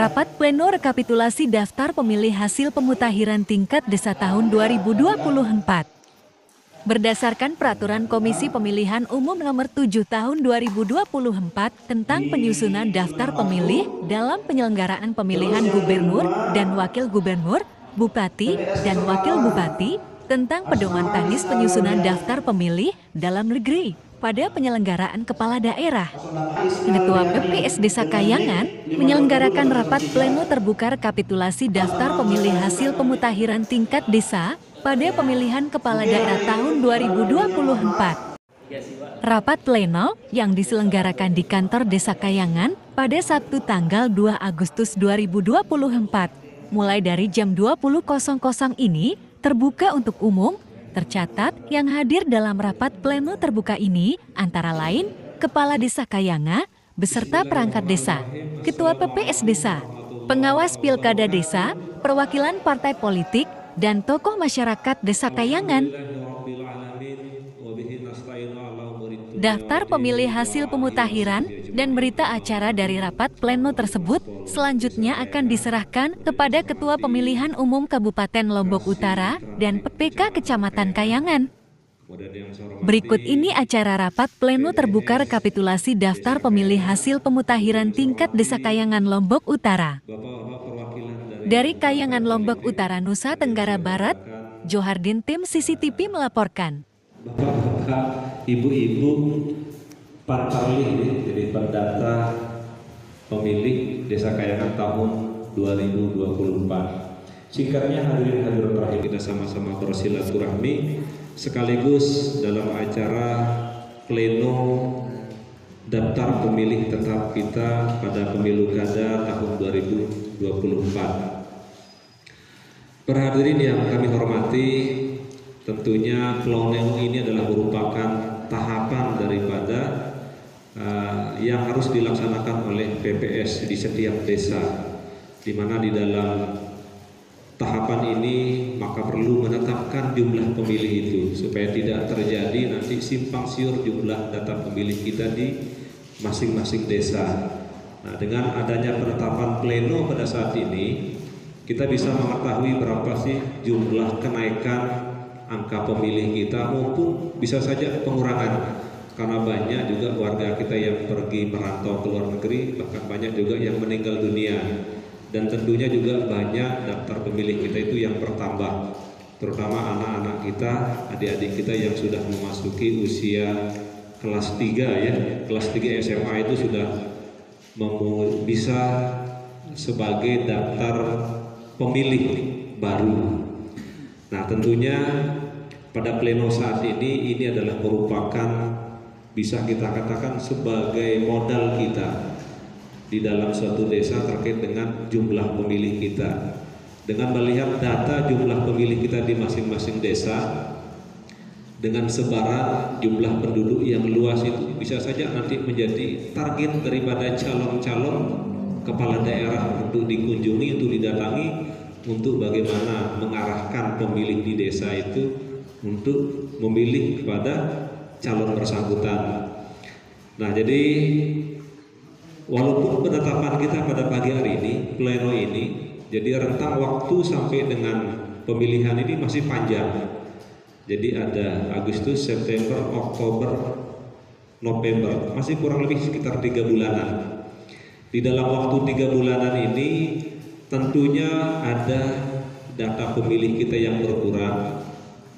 Rapat pleno rekapitulasi daftar pemilih hasil pemutakhiran tingkat desa tahun 2024. Berdasarkan Peraturan Komisi Pemilihan Umum Nomor 7 Tahun 2024 tentang penyusunan daftar pemilih dalam penyelenggaraan pemilihan gubernur dan wakil gubernur, bupati, dan wakil bupati, tentang pedoman teknis penyusunan daftar pemilih dalam negeri pada penyelenggaraan kepala daerah. Ketua PPS Desa Kayangan menyelenggarakan rapat pleno terbuka rekapitulasi daftar pemilih hasil pemutakhiran tingkat desa pada pemilihan kepala daerah tahun 2024. Rapat pleno yang diselenggarakan di kantor Desa Kayangan pada Sabtu tanggal 2 Agustus 2024, mulai dari jam 20.00 ini terbuka untuk umum. Tercatat yang hadir dalam rapat pleno terbuka ini antara lain Kepala Desa Kayangan beserta perangkat desa, Ketua PPS Desa, pengawas Pilkada Desa, perwakilan partai politik, dan tokoh masyarakat Desa Kayangan. Daftar pemilih hasil pemutakhiran dan berita acara dari rapat pleno tersebut selanjutnya akan diserahkan kepada Ketua Pemilihan Umum Kabupaten Lombok Utara dan PPK Kecamatan Kayangan. Berikut ini acara rapat pleno terbuka rekapitulasi daftar pemilih hasil pemutakhiran tingkat Desa Kayangan Lombok Utara. Dari Kayangan Lombok Utara, Nusa Tenggara Barat, Johardin tim CCTV melaporkan. Bapak-bapak, ibu-ibu, parparli, jadi pendata pemilih Desa Kayangan tahun 2024. Singkatnya hadirin terakhir kita sama-sama bersilaturahmi sekaligus dalam acara pleno daftar pemilih tetap kita pada pemilu kada tahun 2024. Hadirin yang kami hormati, tentunya pleno ini adalah merupakan tahapan daripada yang harus dilaksanakan oleh PPS di setiap desa, di mana di dalam tahapan ini maka perlu menetapkan jumlah pemilih itu supaya tidak terjadi nanti simpang siur jumlah data pemilih kita di masing-masing desa. Nah, dengan adanya penetapan pleno pada saat ini, kita bisa mengetahui berapa sih jumlah kenaikan angka pemilih kita maupun bisa saja pengurangan, karena banyak juga warga kita yang pergi merantau ke luar negeri, bahkan banyak juga yang meninggal dunia, dan tentunya juga banyak daftar pemilih kita itu yang bertambah, terutama anak-anak kita, adik-adik kita yang sudah memasuki usia kelas 3 ya, kelas 3 SMA itu sudah bisa sebagai daftar pemilih baru. Nah, tentunya pada pleno saat ini adalah merupakan bisa kita katakan sebagai modal kita di dalam suatu desa terkait dengan jumlah pemilih kita. Dengan melihat data jumlah pemilih kita di masing-masing desa dengan sebaran jumlah penduduk yang luas itu bisa saja nanti menjadi target daripada calon-calon kepala daerah untuk dikunjungi, untuk didatangi, untuk bagaimana mengarahkan pemilih di desa itu untuk memilih kepada calon bersangkutan. Nah, jadi walaupun penetapan kita pada pagi hari ini, pleno ini, jadi rentang waktu sampai dengan pemilihan ini masih panjang. Jadi ada Agustus, September, Oktober, November, masih kurang lebih sekitar 3 bulanan. Di dalam waktu 3 bulanan ini tentunya ada data pemilih kita yang berkurang,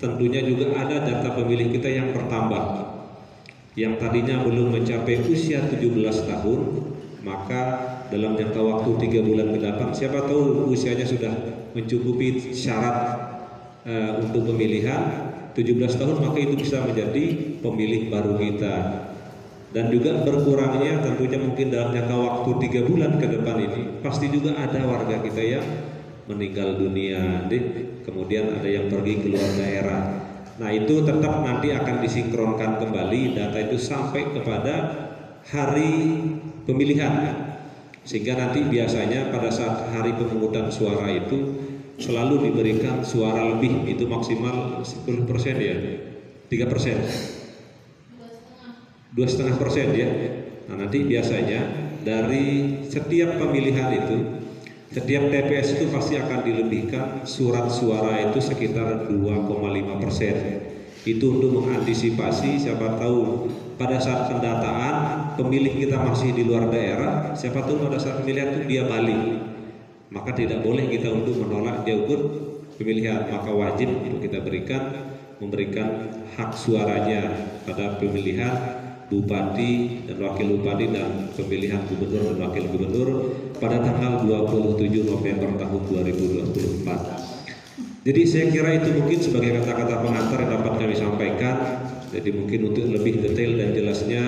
tentunya juga ada data pemilih kita yang bertambah. Yang tadinya belum mencapai usia 17 tahun, maka dalam jangka waktu 3 bulan ke depan, siapa tahu usianya sudah mencukupi syarat untuk pemilihan 17 tahun, maka itu bisa menjadi pemilih baru kita. Dan juga berkurangnya tentunya mungkin dalam jangka waktu 3 bulan ke depan ini pasti juga ada warga kita yang meninggal dunia, kemudian ada yang pergi ke luar daerah. Nah, itu tetap nanti akan disinkronkan kembali data itu sampai kepada hari pemilihan, sehingga nanti biasanya pada saat hari pemungutan suara itu selalu diberikan suara lebih, itu maksimal 10% ya, 3%. 2,5% ya. Nah, nanti biasanya dari setiap pemilihan itu Setiap TPS itu pasti akan dilebihkan surat suara itu sekitar 2,5%. Itu untuk mengantisipasi, siapa tahu pada saat pendataan pemilih kita masih di luar daerah, siapa tahu pada saat pemilihan itu dia balik, maka tidak boleh kita untuk menolak dia ikut pemilihan, maka wajib untuk kita memberikan hak suaranya pada pemilihan bupati dan wakil bupati dan pemilihan gubernur dan wakil gubernur pada tanggal 27 November tahun 2024. Jadi saya kira itu mungkin sebagai kata-kata pengantar yang dapat kami sampaikan. Jadi mungkin untuk lebih detail dan jelasnya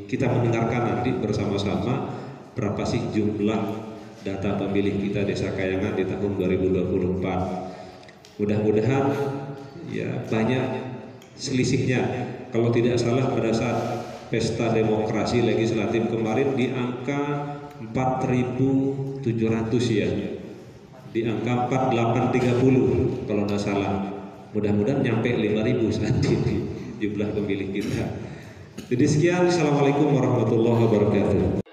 kita mendengarkan nanti bersama-sama berapa sih jumlah data pemilih kita Desa Kayangan di tahun 2024. Mudah-mudahan ya banyak selisihnya. Kalau tidak salah pada saat pesta demokrasi legislatif kemarin di angka 4.700 ya. Di angka 4830 kalau nggak salah. Mudah-mudahan nyampe 5.000 saat ini jumlah pemilih kita. Jadi sekian, assalamualaikum warahmatullahi wabarakatuh.